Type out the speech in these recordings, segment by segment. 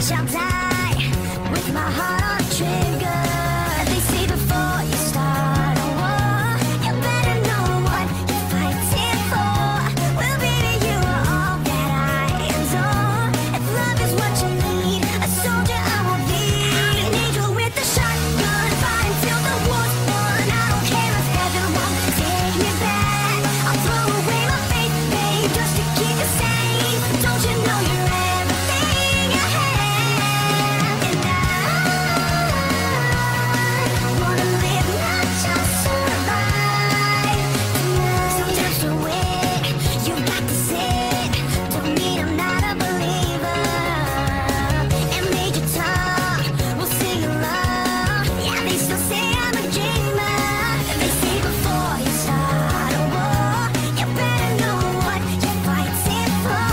shall die with my heart on a trigger. They say before you start a war, you better know what you're fighting for. Well, baby, you are all that I adore. If love is what you need, a soldier I will be. I'm an angel with a shotgun, fighting till the war's won. I don't care if heaven won't take me back. I'll throw away my faith, babe, just to keep you safe. Don't you know you're everything I have? And I wanna live, not just survive tonight. So just wait, you got to sit. Don't mean I'm not a believer. And Major Tom will sing along. Yeah, they still say I'm a dreamer. They say before you start a war, you better know what you're fighting for.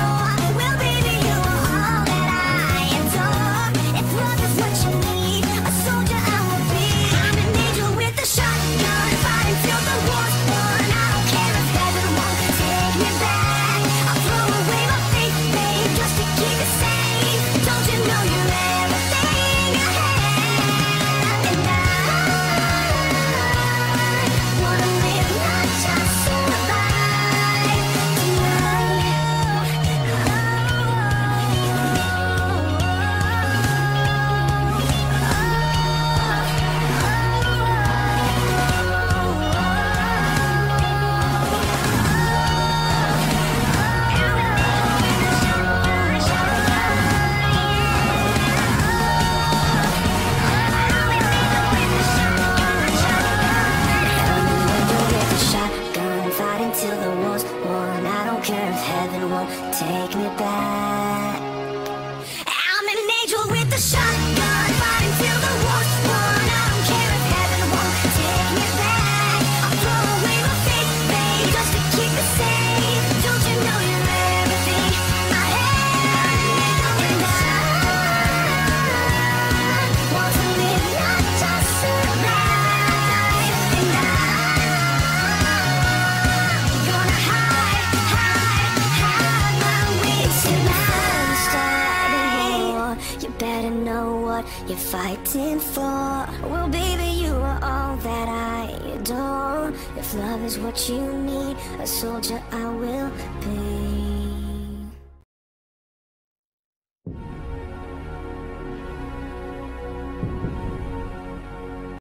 Well, baby, you are all that I adore. If love is what you need, a soldier I will be. I'm an angel with a shotgun, fighting till the war's won. I don't care if heaven won't take me back. I'll throw away my faith, babe, just to keep you safe. Don't you know you're everything I have? And I wanna live, not just survive with a shotgun, fighting till the war's won. I don't care if heaven won't take me back. I'm an angel with a shotgun, fighting till the war's won. I don't care if heaven won't take me back. I'll throw away my faith, babe, just to keep it safe. Don't you know you're everything I have? And I want to live, not just survive. And I'm gonna hide my wings tonight. Start a war, you better know what you're fighting for. Well, baby, you are all that I adore. If love is what you need, a soldier I will be.